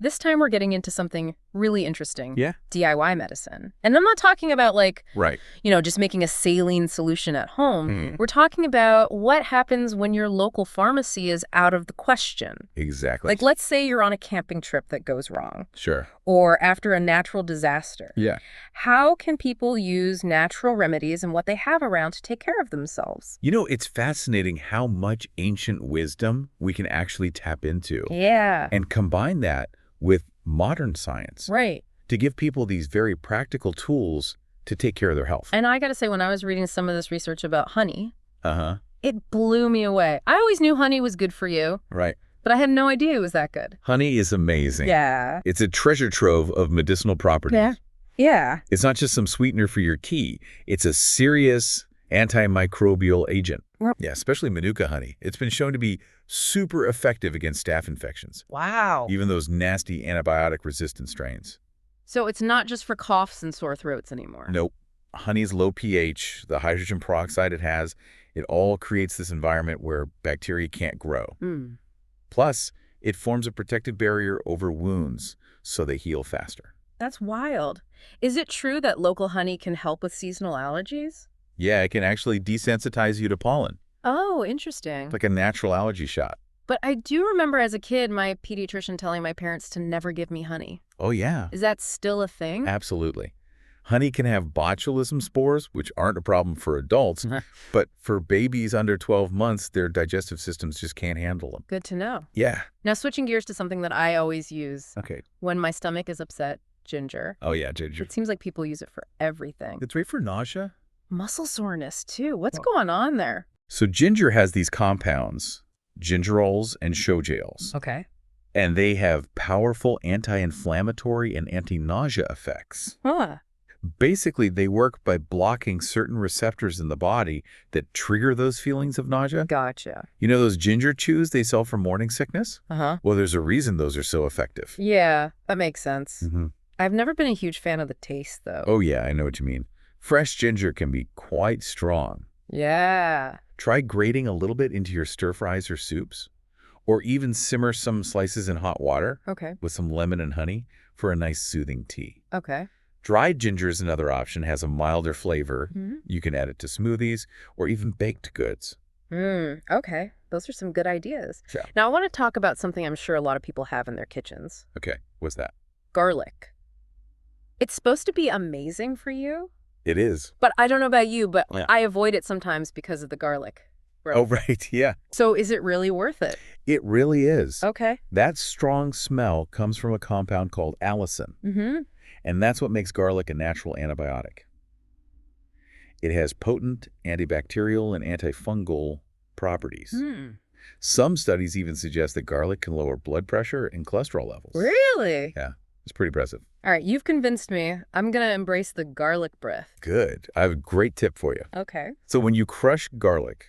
This time we're getting into something really interesting. Yeah. DIY medicine. And I'm not talking about Right. just making a saline solution at home. Hmm. We're talking about what happens when your local pharmacy is out of the question. Exactly. Like, let's say you're on a camping trip that goes wrong. Sure. Or after a natural disaster. Yeah. How can people use natural remedies and what they have around to take care of themselves? It's fascinating how much ancient wisdom we can actually tap into. Yeah. And combine that with modern science. Right. To give people these very practical tools to take care of their health. And I got to say, when I was reading some of this research about honey, Uh-huh. it blew me away. I always knew honey was good for you, Right. but I had no idea it was that good. Honey is amazing. Yeah. It's a treasure trove of medicinal properties. Yeah. Yeah. It's not just some sweetener for your tea. It's a serious antimicrobial agent. Yep. Yeah, especially Manuka honey. It's been shown to be super effective against staph infections, Wow. even those nasty antibiotic-resistant strains. So it's not just for coughs and sore throats anymore. Nope. Honey's low pH, the hydrogen peroxide it has, it all creates this environment where bacteria can't grow. Mm. Plus, it forms a protective barrier over wounds, so they heal faster. That's wild. Is it true that local honey can help with seasonal allergies? Yeah, it can actually desensitize you to pollen. Oh, interesting. It's like a natural allergy shot. But I do remember as a kid my pediatrician telling my parents to never give me honey. Oh, yeah. Is that still a thing? Absolutely. Honey can have botulism spores, which aren't a problem for adults, but for babies under 12 months, their digestive systems just can't handle them. Good to know. Yeah. Now, switching gears to something that I always use Okay. when my stomach is upset, ginger. Oh, yeah, ginger. It seems like people use it for everything. It's great for nausea. Muscle soreness, too. What's going on there? So ginger has these compounds, gingerols and show-gels, Okay. and they have powerful anti-inflammatory and anti-nausea effects. Huh. Basically, they work by blocking certain receptors in the body that trigger those feelings of nausea. Gotcha. You know those ginger chews they sell for morning sickness? Uh-huh. Well, there's a reason those are so effective. Yeah, that makes sense. Mm-hmm. I've never been a huge fan of the taste, though. Oh, yeah, I know what you mean. Fresh ginger can be quite strong. Yeah. Try grating a little bit into your stir-fries or soups, or even simmer some slices in hot water Okay. with some lemon and honey for a nice soothing tea. Okay. Dried ginger is another option, has a milder flavor. Mm-hmm. You can add it to smoothies or even baked goods. Okay. Those are some good ideas. Yeah. Now, I want to talk about something I'm sure a lot of people have in their kitchens. Okay, what's that? Garlic. It's supposed to be amazing for you, It is. but I don't know about you, but Yeah. I avoid it sometimes because of the garlic. Oh, right, yeah. So is it really worth it? It really is. Okay. That strong smell comes from a compound called allicin, Mm-hmm. and that's what makes garlic a natural antibiotic. It has potent antibacterial and antifungal properties. Some studies even suggest that garlic can lower blood pressure and cholesterol levels. Really? Yeah, it's pretty impressive. All right, you've convinced me. I'm going to embrace the garlic breath. Good. I have a great tip for you. Okay. So when you crush garlic,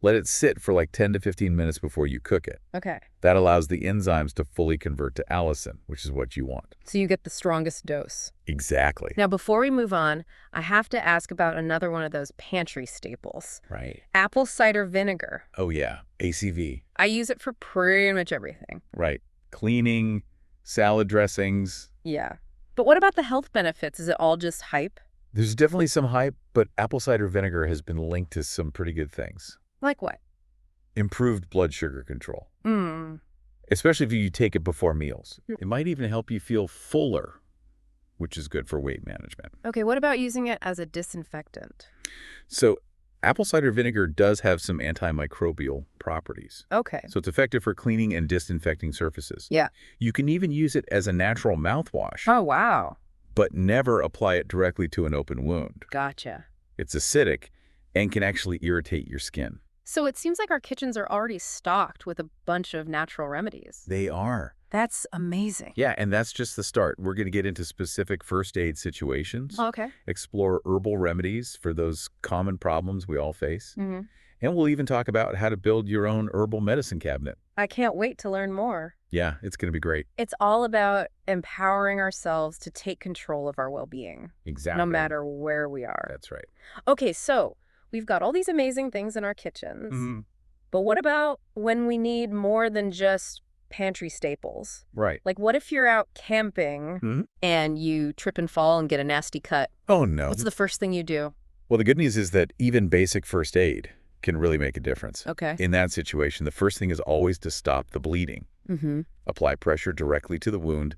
let it sit for like 10 to 15 minutes before you cook it. Okay. That allows the enzymes to fully convert to allicin, which is what you want. So you get the strongest dose. Exactly. Now, before we move on, I have to ask about another one of those pantry staples. Right. Apple cider vinegar. Oh, yeah. ACV. I use it for pretty much everything. Right. Cleaning, salad dressings. Yeah. But what about the health benefits? Is it all just hype? There's definitely some hype, but apple cider vinegar has been linked to some pretty good things. Like what? Improved blood sugar control, Mm. especially if you take it before meals. It might even help you feel fuller, which is good for weight management. Okay, what about using it as a disinfectant? So apple cider vinegar does have some antimicrobial properties. Okay. So it's effective for cleaning and disinfecting surfaces. Yeah. You can even use it as a natural mouthwash, Oh, wow. but never apply it directly to an open wound. Gotcha. It's acidic and can actually irritate your skin. So it seems like our kitchens are already stocked with a bunch of natural remedies. They are. That's amazing. Yeah, and that's just the start. We're going to get into specific first aid situations, Okay. explore herbal remedies for those common problems we all face, Mm-hmm. and we'll even talk about how to build your own herbal medicine cabinet. I can't wait to learn more. Yeah, it's going to be great. It's all about empowering ourselves to take control of our well-being, Exactly. no matter where we are. That's right. Okay, so we've got all these amazing things in our kitchens, Mm-hmm. but what about when we need more than just pantry staples. Right. Like, what if you're out camping and you trip and fall and get a nasty cut? Oh, no. What's the first thing you do? Well, the good news is that even basic first aid can really make a difference. Okay. In that situation, the first thing is always to stop the bleeding. Apply pressure directly to the wound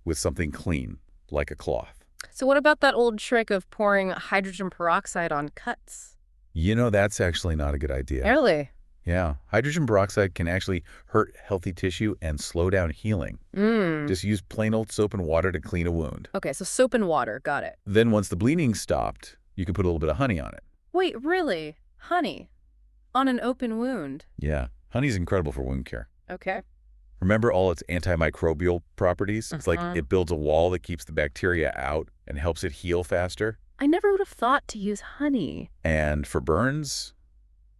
with something clean, like a cloth. So what about that old trick of pouring hydrogen peroxide on cuts? You know, that's actually not a good idea. Really? Yeah. Hydrogen peroxide can actually hurt healthy tissue and slow down healing. Just use plain old soap and water to clean a wound. Okay, so soap and water. Got it. Then once the bleeding stopped, you can put a little bit of honey on it. Wait, really? Honey? On an open wound? Yeah. Honey's incredible for wound care. Okay. Remember all its antimicrobial properties? It's like it builds a wall that keeps the bacteria out and helps it heal faster. I never would have thought to use honey. And for burns,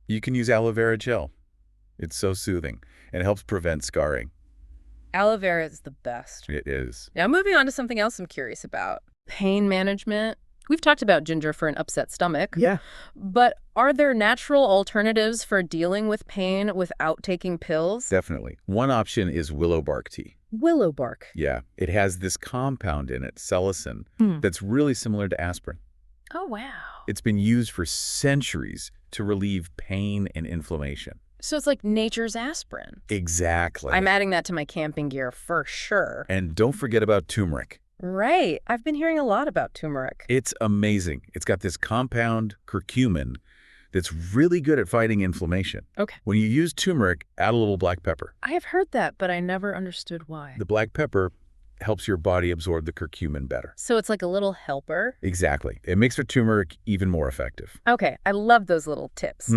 you can use aloe vera gel. It's so soothing and helps prevent scarring. Aloe vera is the best. It is. Now, moving on to something else I'm curious about. Pain management. We've talked about ginger for an upset stomach. Yeah. But are there natural alternatives for dealing with pain without taking pills? Definitely. One option is willow bark tea. Willow bark. Yeah. It has this compound in it, psilocin, that's really similar to aspirin. Oh, wow. It's been used for centuries to relieve pain and inflammation. So it's like nature's aspirin. Exactly. I'm adding that to my camping gear for sure. And don't forget about turmeric. Right. I've been hearing a lot about turmeric. It's amazing. It's got this compound, curcumin, that's really good at fighting inflammation. Okay. When you use turmeric, add a little black pepper. I have heard that, but I never understood why. The black pepper helps your body absorb the curcumin better. So it's like a little helper? Exactly. It makes the turmeric even more effective. Okay. I love those little tips.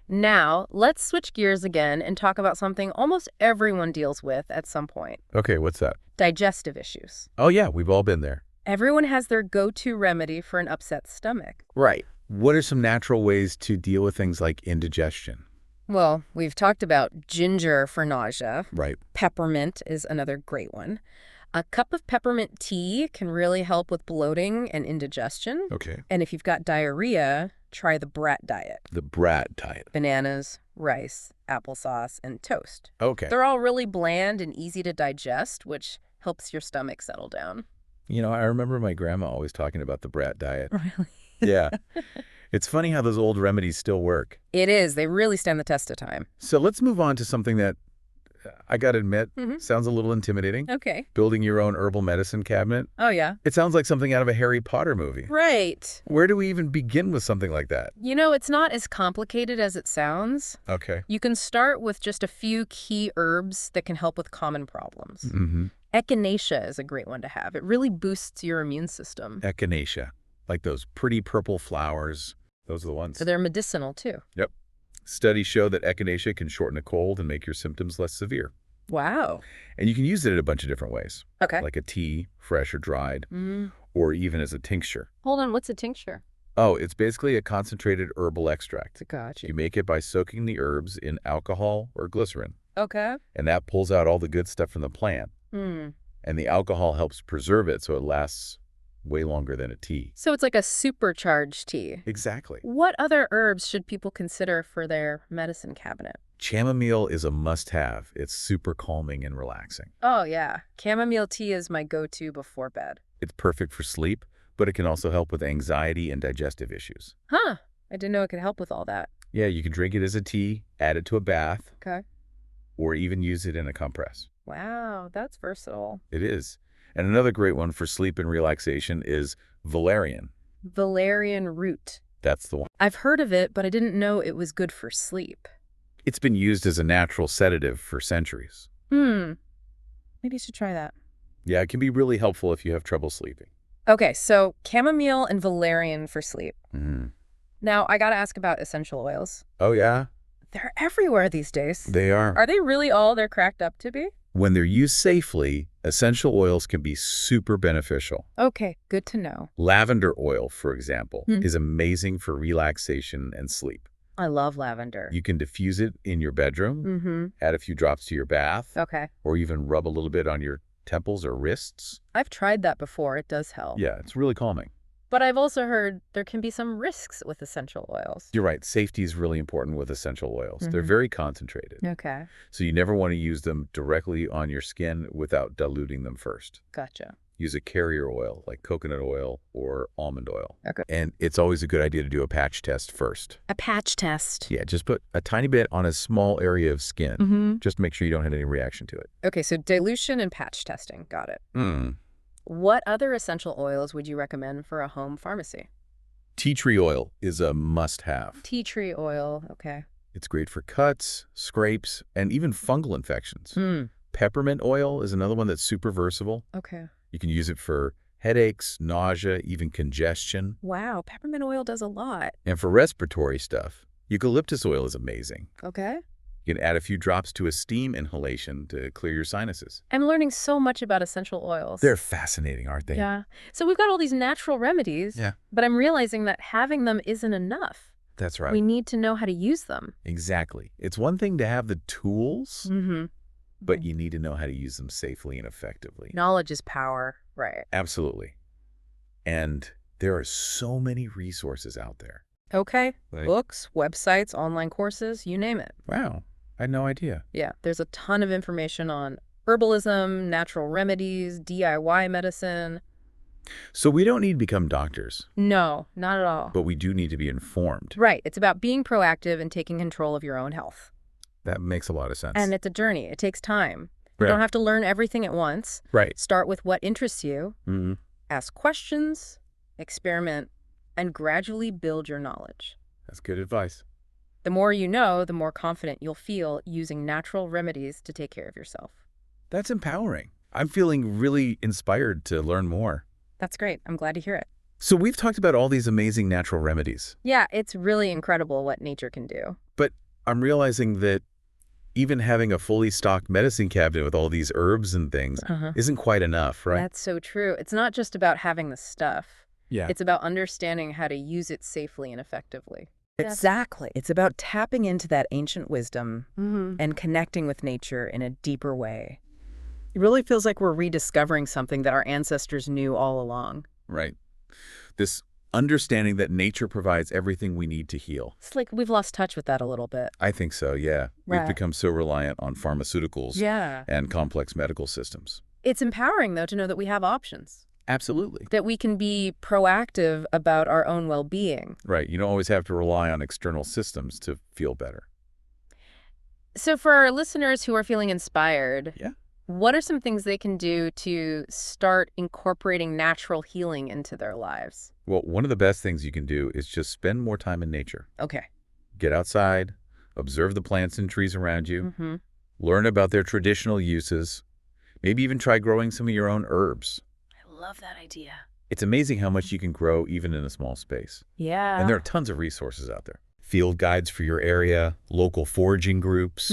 Now, let's switch gears again and talk about something almost everyone deals with at some point. Okay, what's that? Digestive issues. Oh, yeah, we've all been there. Everyone has their go-to remedy for an upset stomach. Right. What are some natural ways to deal with things like indigestion? Well, we've talked about ginger for nausea. Right. Peppermint is another great one. A cup of peppermint tea can really help with bloating and indigestion. Okay. And if you've got diarrhea, try the brat diet. The brat diet. Bananas, rice, applesauce, and toast. Okay. They're all really bland and easy to digest, which helps your stomach settle down. You know, I remember my grandma always talking about the brat diet. Really? Yeah. It's funny how those old remedies still work. It is. They really stand the test of time. So let's move on to something that, I gotta admit, sounds a little intimidating. Okay. Building your own herbal medicine cabinet. Oh, yeah. It sounds like something out of a Harry Potter movie. Right. Where do we even begin with something like that? You know, it's not as complicated as it sounds. Okay. You can start with just a few key herbs that can help with common problems. Echinacea is a great one to have. It really boosts your immune system. Echinacea. Like those pretty purple flowers. Those are the ones. So they're medicinal, too. Yep. Studies show that echinacea can shorten a cold and make your symptoms less severe. Wow. And you can use it in a bunch of different ways. Okay. Like a tea, fresh or dried, or even as a tincture. Hold on. What's a tincture? Oh, it's basically a concentrated herbal extract. Gotcha. You make it by soaking the herbs in alcohol or glycerin. Okay. And that pulls out all the good stuff from the plant. And the alcohol helps preserve it so it lasts way longer than a tea. So it's like a supercharged tea. Exactly. What other herbs should people consider for their medicine cabinet? Chamomile is a must-have. It's super calming and relaxing. Oh, yeah. Chamomile tea is my go-to before bed. It's perfect for sleep, but it can also help with anxiety and digestive issues. Huh. I didn't know it could help with all that. Yeah, you can drink it as a tea, add it to a bath, Okay. or even use it in a compress. Wow, that's versatile. It is. And another great one for sleep and relaxation is valerian. Valerian root. That's the one. I've heard of it, but I didn't know it was good for sleep. It's been used as a natural sedative for centuries. Maybe you should try that. Yeah, it can be really helpful if you have trouble sleeping. Okay, so chamomile and valerian for sleep. Now, I gotta ask about essential oils. Oh, yeah? They're everywhere these days. They are. Are they really all they're cracked up to be? When they're used safely, essential oils can be super beneficial. Okay, good to know. Lavender oil, for example, is amazing for relaxation and sleep. I love lavender. You can diffuse it in your bedroom, add a few drops to your bath, Okay. or even rub a little bit on your temples or wrists. I've tried that before. It does help. Yeah, it's really calming. But I've also heard there can be some risks with essential oils. You're right. Safety is really important with essential oils. They're very concentrated. Okay. So you never want to use them directly on your skin without diluting them first. Gotcha. Use a carrier oil like coconut oil or almond oil. Okay. And it's always a good idea to do a patch test first. A patch test. Yeah, just put a tiny bit on a small area of skin. Just to make sure you don't have any reaction to it. Okay, so dilution and patch testing. Got it. What other essential oils would you recommend for a home pharmacy? Tea tree oil is a must-have. Tea tree oil. Okay. It's great for cuts, scrapes, and even fungal infections. Peppermint oil is another one that's super versatile. Okay. You can use it for headaches, nausea, even congestion. Wow, peppermint oil does a lot. And for respiratory stuff, eucalyptus oil is amazing. Okay. You can add a few drops to a steam inhalation to clear your sinuses. I'm learning so much about essential oils. They're fascinating, aren't they? Yeah. So we've got all these natural remedies, but I'm realizing that having them isn't enough. That's right. We need to know how to use them. Exactly. It's one thing to have the tools, but you need to know how to use them safely and effectively. Knowledge is power. Right. Absolutely. And there are so many resources out there. Okay. Books, websites, online courses, you name it. Wow. I had no idea. Yeah. There's a ton of information on herbalism, natural remedies, DIY medicine. So we don't need to become doctors. No, not at all. But we do need to be informed. Right. It's about being proactive and taking control of your own health. That makes a lot of sense. And it's a journey. It takes time. You don't have to learn everything at once. Right. Start with what interests you. Ask questions, experiment, and gradually build your knowledge. That's good advice. The more you know, the more confident you'll feel using natural remedies to take care of yourself. That's empowering. I'm feeling really inspired to learn more. That's great. I'm glad to hear it. So we've talked about all these amazing natural remedies. Yeah, it's really incredible what nature can do. But I'm realizing that even having a fully stocked medicine cabinet with all these herbs and things isn't quite enough, right? That's so true. It's not just about having the stuff. Yeah. It's about understanding how to use it safely and effectively. Exactly. It's about tapping into that ancient wisdom and connecting with nature in a deeper way. It really feels like we're rediscovering something that our ancestors knew all along. Right. This understanding that nature provides everything we need to heal. It's like we've lost touch with that a little bit. I think so, yeah. Right. We've become so reliant on pharmaceuticals and complex medical systems. It's empowering, though, to know that we have options. Absolutely. That we can be proactive about our own well-being. Right. You don't always have to rely on external systems to feel better. So for our listeners who are feeling inspired, what are some things they can do to start incorporating natural healing into their lives? Well, one of the best things you can do is just spend more time in nature. Okay. Get outside, observe the plants and trees around you, learn about their traditional uses, maybe even try growing some of your own herbs. I love that idea. It's amazing how much you can grow even in a small space. Yeah. And there are tons of resources out there. Field guides for your area, local foraging groups,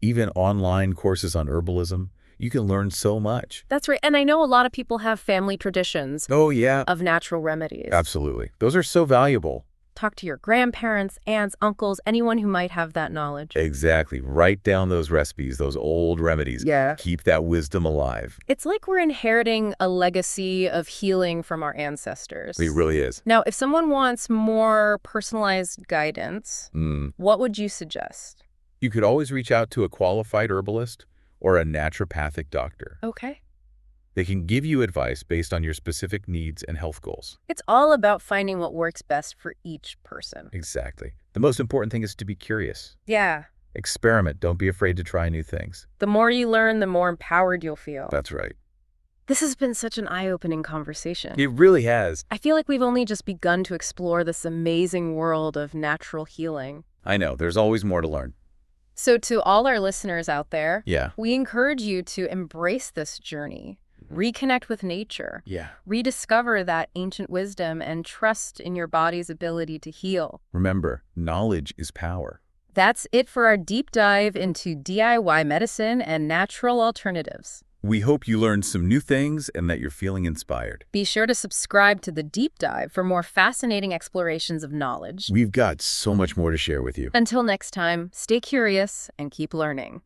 even online courses on herbalism. You can learn so much. That's right. And I know a lot of people have family traditions of natural remedies. Absolutely. Those are so valuable. Talk to your grandparents, aunts, uncles, anyone who might have that knowledge. Exactly. Write down those recipes, those old remedies. Yeah. Keep that wisdom alive. It's like we're inheriting a legacy of healing from our ancestors. It really is. Now, if someone wants more personalized guidance, what would you suggest? You could always reach out to a qualified herbalist or a naturopathic doctor. Okay. They can give you advice based on your specific needs and health goals. It's all about finding what works best for each person. Exactly. The most important thing is to be curious. Yeah. Experiment. Don't be afraid to try new things. The more you learn, the more empowered you'll feel. That's right. This has been such an eye-opening conversation. It really has. I feel like we've only just begun to explore this amazing world of natural healing. I know. There's always more to learn. So to all our listeners out there, Yeah. we encourage you to embrace this journey. Reconnect with nature. Yeah. Rediscover that ancient wisdom and trust in your body's ability to heal. Remember, knowledge is power. That's it for our deep dive into DIY medicine and natural alternatives. We hope you learned some new things and that you're feeling inspired. Be sure to subscribe to the deep dive for more fascinating explorations of knowledge. We've got so much more to share with you. Until next time, stay curious and keep learning.